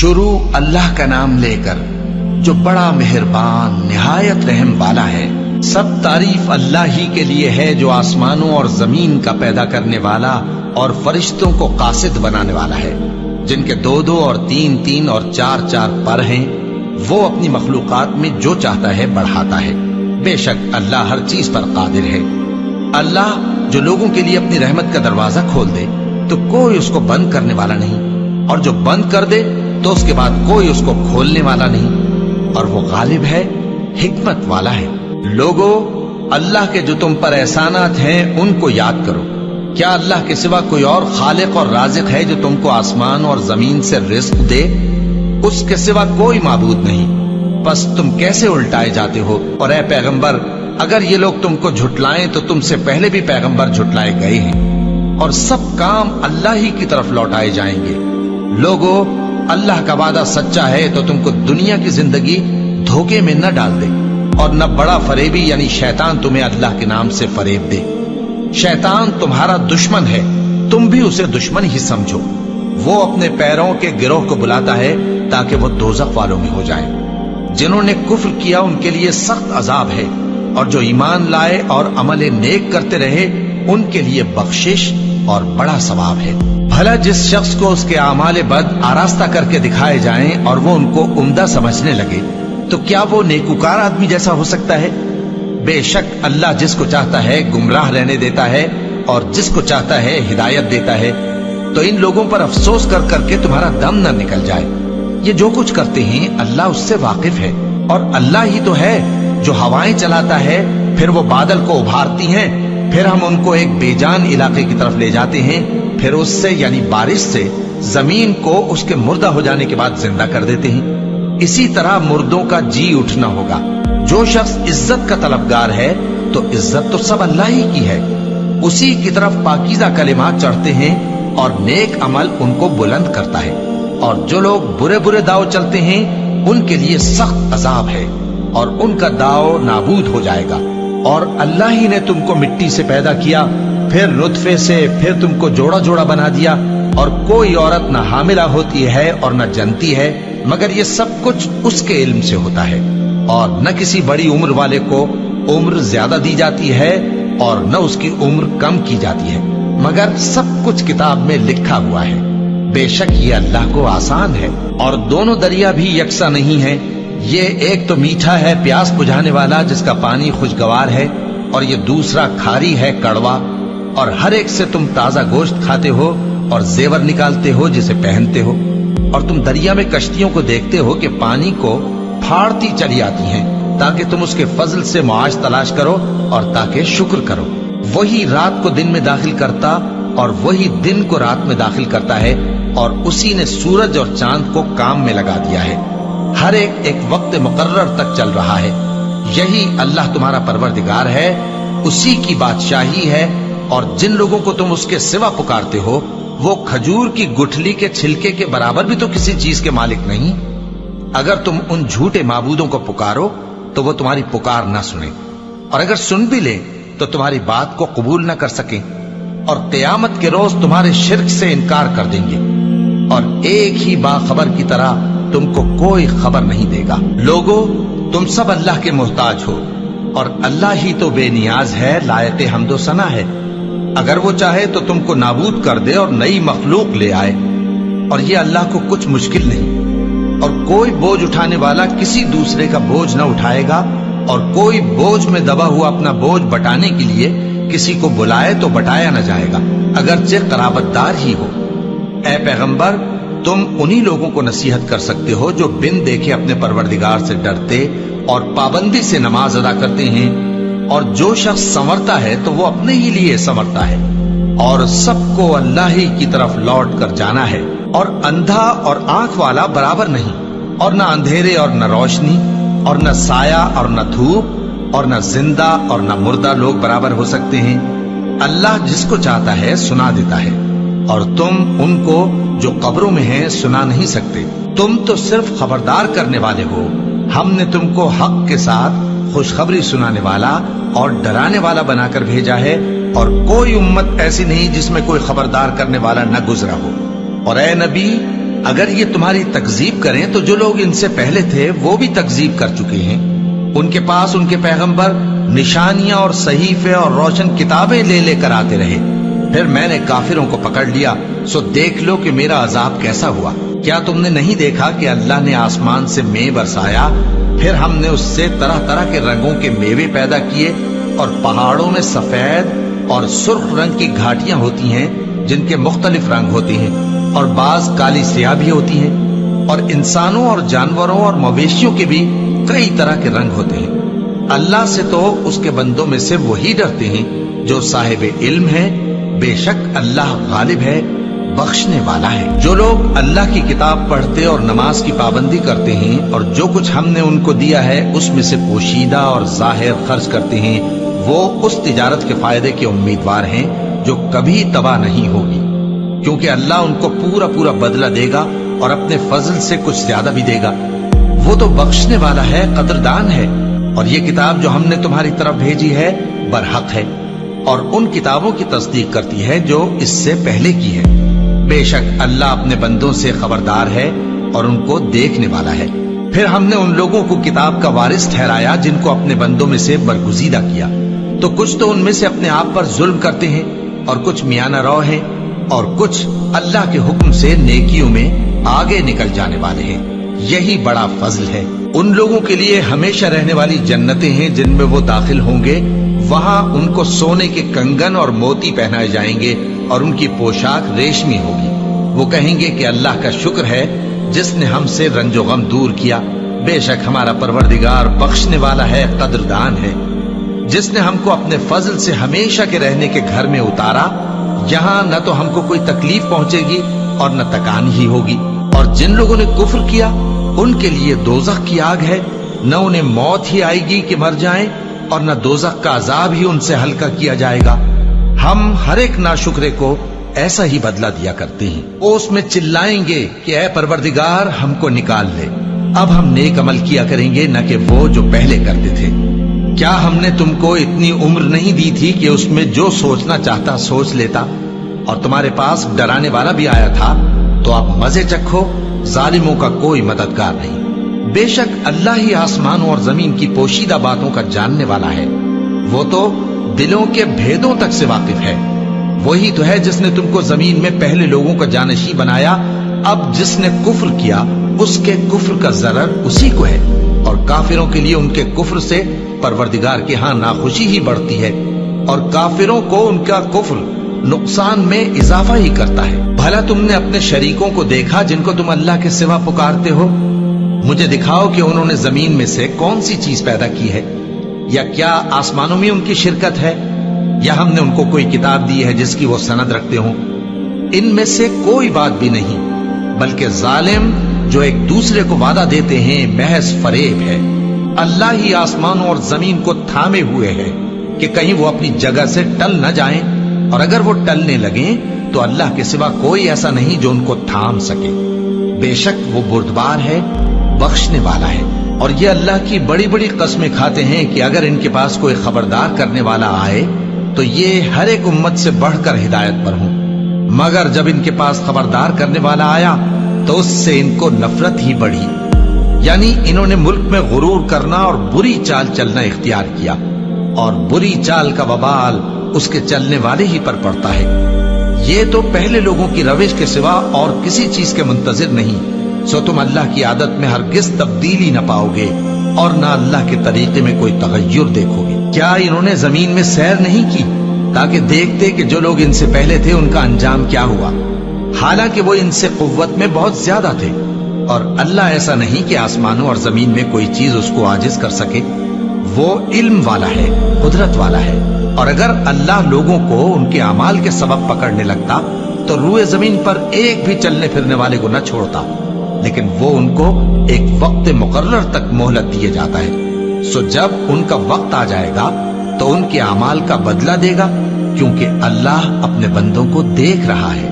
شروع اللہ کا نام لے کر جو بڑا مہربان نہایت رحم والا ہے۔ سب تعریف اللہ ہی کے لیے ہے جو آسمانوں اور زمین کا پیدا کرنے والا اور فرشتوں کو قاصد بنانے والا ہے، جن کے 2 اور 3 اور 4 پر ہیں۔ وہ اپنی مخلوقات میں جو چاہتا ہے بڑھاتا ہے۔ بے شک اللہ ہر چیز پر قادر ہے۔ اللہ جو لوگوں کے لیے اپنی رحمت کا دروازہ کھول دے تو کوئی اس کو بند کرنے والا نہیں، اور جو بند کر دے تو اس کے بعد کوئی اس کو کھولنے والا نہیں، اور وہ غالب ہے، حکمت والا ہے۔ لوگو، اللہ کے جو تم پر احسانات ہیں ان کو یاد کرو۔ کیا اللہ کے سوا کوئی اور خالق اور رازق ہے جو تم کو آسمان اور زمین سے رزق دے؟ اس کے سوا کوئی معبود نہیں۔ بس تم کیسے الٹائے جاتے ہو؟ اور اے پیغمبر، اگر یہ لوگ تم کو جھٹلائیں تو تم سے پہلے بھی پیغمبر جھٹلائے گئے ہیں، اور سب کام اللہ ہی کی طرف لوٹائے جائیں گے۔ لوگو، اللہ کا وعدہ سچا ہے تو تم کو دنیا کی زندگی دھوکے میں نہ ڈال دے، اور نہ بڑا فریبی یعنی شیطان تمہیں اللہ کے نام سے فریب دے۔ شیطان تمہارا دشمن ہے، تم بھی اسے دشمن ہی سمجھو۔ وہ اپنے پیروں کے گروہ کو بلاتا ہے تاکہ وہ دوزخ والوں میں ہو جائیں۔ جنہوں نے کفر کیا ان کے لیے سخت عذاب ہے، اور جو ایمان لائے اور عمل نیک کرتے رہے ان کے لیے بخشش اور بڑا ثواب ہے۔ بھلا جس شخص کو اس کے اعمال بد آراستہ کر کے دکھائے جائیں اور وہ ان کو عمدہ سمجھنے لگے تو کیا وہ نیکوکار آدمی جیسا ہو سکتا ہے؟ بے شک اللہ جس کو چاہتا ہے گمراہ رہنے دیتا ہے اور جس کو چاہتا ہے ہدایت دیتا ہے۔ تو ان لوگوں پر افسوس کر کر کے تمہارا دم نہ نکل جائے۔ یہ جو کچھ کرتے ہیں اللہ اس سے واقف ہے، اور اللہ ہی تو ہے جو ہوائیں چلاتا ہے، پھر وہ بادل کو ابھارتی ہیں، پھر ہم ان کو ایک بے جان علاقے کی طرف لے جاتے ہیں، پھر اس سے یعنی بارش سے زمین کو اس کے مردہ ہو جانے کے بعد زندہ کر دیتے ہیں۔ اسی طرح مردوں کا جی اٹھنا ہوگا۔ جو شخص عزت کا طلبگار ہے تو عزت تو سب اللہ ہی کی ہے، اسی کی طرف پاکیزہ کلمات چڑھتے ہیں اور نیک عمل ان کو بلند کرتا ہے۔ اور جو لوگ برے برے داؤ چلتے ہیں ان کے لیے سخت عذاب ہے، اور ان کا داؤ نابود ہو جائے گا۔ اور اللہ ہی نے تم کو مٹی سے پیدا کیا، پھر نطفے سے، پھر تم کو جوڑا جوڑا بنا دیا، اور کوئی عورت نہ حاملہ ہوتی ہے اور نہ جنتی ہے، مگر یہ سب کچھ اس کے علم سے ہوتا ہے۔ اور نہ کسی بڑی عمر والے کو عمر زیادہ دی جاتی ہے اور نہ اس کی عمر کم کی جاتی ہے، مگر سب کچھ کتاب میں لکھا ہوا ہے۔ بے شک یہ اللہ کو آسان ہے۔ اور دونوں دریا بھی یکساں نہیں ہیں، یہ ایک تو میٹھا ہے پیاس بجھانے والا جس کا پانی خوشگوار ہے، اور یہ دوسرا کھاری ہے کڑوا۔ اور ہر ایک سے تم تازہ گوشت کھاتے ہو اور زیور نکالتے ہو جسے پہنتے ہو۔ اور تم دریا میں کشتیوں کو دیکھتے ہو کہ پانی کو پھاڑتی چلی آتی ہیں، تاکہ تم اس کے فضل سے معاش تلاش کرو اور تاکہ شکر کرو۔ وہی رات کو دن میں داخل کرتا اور وہی دن کو رات میں داخل کرتا ہے، اور اسی نے سورج اور چاند کو کام میں لگا دیا ہے، ہر ایک ایک وقت مقرر تک چل رہا ہے۔ یہی اللہ تمہارا پروردگار ہے، اسی کی بادشاہی ہے۔ اور جن لوگوں کو تم اس کے سوا پکارتے ہو وہ کھجور کی گٹھلی کے چھلکے کے برابر بھی تو کسی چیز کے مالک نہیں۔ اگر تم ان جھوٹے معبودوں کو پکارو تو وہ تمہاری پکار نہ سنیں، اور اگر سن بھی لیں تو تمہاری بات کو قبول نہ کر سکیں، اور قیامت کے روز تمہارے شرک سے انکار کر دیں گے، اور ایک ہی باخبر کی طرح تم کو کوئی خبر نہیں دے گا۔ لوگو، تم سب اللہ کے محتاج ہو، اور اللہ ہی تو بے نیاز ہے، لائق حمد و ثنا ہے۔ اگر وہ چاہے تو تم کو نابود کر دے اور نئی مخلوق لے آئے، اور یہ اللہ کو کچھ مشکل نہیں۔ اور کوئی بوجھ اٹھانے والا کسی دوسرے کا بوجھ نہ اٹھائے گا، اور کوئی بوجھ میں دبا ہوا اپنا بوجھ بٹانے کے لیے کسی کو بلائے تو بٹایا نہ جائے گا، اگرچہ قرابت دار ہی ہو۔ اے پیغمبر، تم انہی لوگوں کو نصیحت کر سکتے ہو جو بن دیکھے اپنے پروردگار سے ڈرتے اور پابندی سے نماز ادا کرتے ہیں، اور جو شخص سنورتا ہے تو وہ اپنے ہی لیے سنورتا ہے، اور سب کو اللہ ہی کی طرف لوٹ کر جانا ہے۔ اور اندھا اور آنکھ والا برابر نہیں، اور نہ اندھیرے اور نہ روشنی، اور نہ سایہ اور نہ دھوپ، اور نہ زندہ اور نہ مردہ لوگ برابر ہو سکتے ہیں۔ اللہ جس کو چاہتا ہے سنا دیتا ہے، اور تم ان کو جو قبروں میں ہیں سنا نہیں سکتے۔ تم تو صرف خبردار کرنے والے ہو، ہم نے تم کو حق کے ساتھ خوشخبری سنانے والا اور ڈرانے والا بنا کر بھیجا ہے، اور کوئی امت ایسی نہیں جس میں کوئی خبردار کرنے والا نہ گزرا ہو۔ اور اے نبی، اگر یہ تمہاری تکذیب کریں تو جو لوگ ان سے پہلے تھے وہ بھی تکذیب کر چکے ہیں. ان کے پاس ان کے پیغمبر نشانیاں اور صحیفے اور روشن کتابیں لے لے کر آتے رہے. پھر میں نے کافروں کو پکڑ لیا، سو دیکھ لو کہ میرا عذاب کیسا ہوا. کیا تم نے نہیں دیکھا کہ اللہ نے آسمان سے مے برسایا، پھر ہم نے اس سے طرح طرح کے رنگوں کے میوے پیدا کیے، اور پہاڑوں میں سفید اور سرخ رنگ کی گھاٹیاں ہوتی ہیں جن کے مختلف رنگ ہوتے ہیں، اور بعض کالی سیاہ بھی ہوتی ہیں، اور انسانوں اور جانوروں اور مویشیوں کے بھی کئی طرح کے رنگ ہوتے ہیں. اللہ سے تو اس کے بندوں میں سے وہی ڈرتے ہیں جو صاحب علم ہے. بے شک اللہ غالب ہے، بخشنے والا ہے. جو لوگ اللہ کی کتاب پڑھتے اور نماز کی پابندی کرتے ہیں اور جو کچھ ہم نے ان کو دیا ہے اس میں سے پوشیدہ اور ظاہر خرچ کرتے ہیں، وہ اس تجارت کے فائدے کے امیدوار ہیں جو کبھی تباہ نہیں ہوگی، کیونکہ اللہ ان کو پورا پورا بدلہ دے گا اور اپنے فضل سے کچھ زیادہ بھی دے گا. وہ تو بخشنے والا ہے، قدردان ہے. اور یہ کتاب جو ہم نے تمہاری طرف بھیجی ہے برحق ہے، اور ان کتابوں کی تصدیق کرتی ہے جو اس سے پہلے کی ہے. بے شک اللہ اپنے بندوں سے خبردار ہے اور ان کو دیکھنے والا ہے. پھر ہم نے ان لوگوں کو کتاب کا وارث ٹھہرایا جن کو اپنے بندوں میں سے برگزیدہ کیا، تو کچھ تو ان میں سے اپنے آپ پر ظلم کرتے ہیں اور کچھ میانہ رو ہیں، اور کچھ اللہ کے حکم سے نیکیوں میں آگے نکل جانے والے ہیں. یہی بڑا فضل ہے. ان لوگوں کے لیے ہمیشہ رہنے والی جنتیں ہیں جن میں وہ داخل ہوں گے. وہاں ان کو سونے کے کنگن اور موتی پہنائے جائیں گے اور ان کی پوشاک ریشمی ہوگی. وہ کہیں گے کہ اللہ کا شکر ہے جس نے ہم سے رنج و غم دور کیا. بے شک ہمارا پروردگار بخشنے والا ہے، قدردان ہے. جس نے ہم کو اپنے فضل سے ہمیشہ کے رہنے کے گھر میں اتارا، یہاں نہ تو ہم کو کوئی تکلیف پہنچے گی اور نہ تکان ہی ہوگی. اور جن لوگوں نے کفر کیا ان کے لیے دوزخ کی آگ ہے، نہ انہیں موت ہی آئے گی کہ مر جائیں، اور نہ دوزخ کا عذاب ہی ان سے ہلکا کیا جائے گا. ہم ہر ایک ناشکرے کو ایسا ہی بدلہ دیا کرتے ہیں. وہ اس میں چلائیں گے کہ اے پروردگار ہم کو نکال لے، اب ہم نیک عمل کیا کریں گے نہ کہ وہ جو پہلے کرتے تھے. کیا ہم نے تم کو اتنی عمر نہیں دی تھی کہ اس میں جو سوچنا چاہتا سوچ لیتا، اور تمہارے پاس ڈرانے والا بھی آیا تھا؟ تو آپ مزے چکھو، ظالموں کا کوئی مددگار نہیں. بے شک اللہ ہی آسمانوں اور زمین کی پوشیدہ باتوں کا جاننے والا ہے. وہ تو دلوں کے بھیدوں تک سے واقف ہے. وہی تو ہے جس نے تم کو زمین میں پہلے لوگوں کا جانشین بنایا. اب جس نے کفر کیا اس کے کفر کا ضرر اسی کو ہے، اور کافروں کے لیے ان کے کفر سے پروردگار کے ہاں ناخوشی ہی بڑھتی ہے، اور کافروں کو ان کا کفر نقصان میں اضافہ ہی کرتا ہے. بھلا تم نے اپنے شریکوں کو دیکھا جن کو تم اللہ کے سوا پکارتے ہو؟ مجھے دکھاؤ کہ انہوں نے زمین میں سے کون سی چیز پیدا کی ہے، یا کیا آسمانوں میں ان کی شرکت ہے، یا ہم نے ان کو کوئی کتاب دی ہے جس کی وہ سند رکھتے ہوں؟ ان میں سے کوئی بات بھی نہیں، بلکہ ظالم جو ایک دوسرے کو وعدہ دیتے ہیں محض فریب ہے. اللہ ہی آسمانوں اور زمین کو تھامے ہوئے ہے کہ کہیں وہ اپنی جگہ سے ٹل نہ جائیں، اور اگر وہ ٹلنے لگیں تو اللہ کے سوا کوئی ایسا نہیں جو ان کو تھام سکے. بے شک وہ بردبار ہے، بخشنے والا ہے. اور یہ اللہ کی بڑی بڑی قسمیں کھاتے ہیں کہ اگر ان کے پاس کوئی خبردار کرنے والا آئے تو یہ ہر ایک امت سے بڑھ کر ہدایت پر ہوں، مگر جب ان کے پاس خبردار کرنے والا آیا تو اس سے ان کو نفرت ہی بڑھی. یعنی انہوں نے ملک میں غرور کرنا اور بری چال چلنا اختیار کیا، اور بری چال کا وبال اس کے چلنے والے ہی پر پڑتا ہے. یہ تو پہلے لوگوں کی روش کے سوا اور کسی چیز کے منتظر نہیں، سو تم اللہ کی عادت میں ہرگز تبدیلی نہ پاؤ گے اور نہ اللہ کے طریقے میں کوئی تغیر دیکھو گے. کیا انہوں نے زمین میں سیر نہیں کی تاکہ دیکھتے کہ جو لوگ ان سے پہلے تھے ان کا انجام کیا ہوا، حالانکہ وہ ان سے قوت میں بہت زیادہ تھے؟ اور اللہ ایسا نہیں کہ آسمانوں اور زمین میں کوئی چیز اس کو عاجز کر سکے. وہ علم والا ہے، قدرت والا ہے. اور اگر اللہ لوگوں کو ان کے اعمال کے سبب پکڑنے لگتا تو روئے زمین پر ایک بھی چلنے پھرنے والے کو نہ چھوڑتا، لیکن وہ ان کو ایک وقت مقرر تک مہلت دیے جاتا ہے. سو جب ان کا وقت آ جائے گا تو ان کے اعمال کا بدلہ دے گا، کیونکہ اللہ اپنے بندوں کو دیکھ رہا ہے.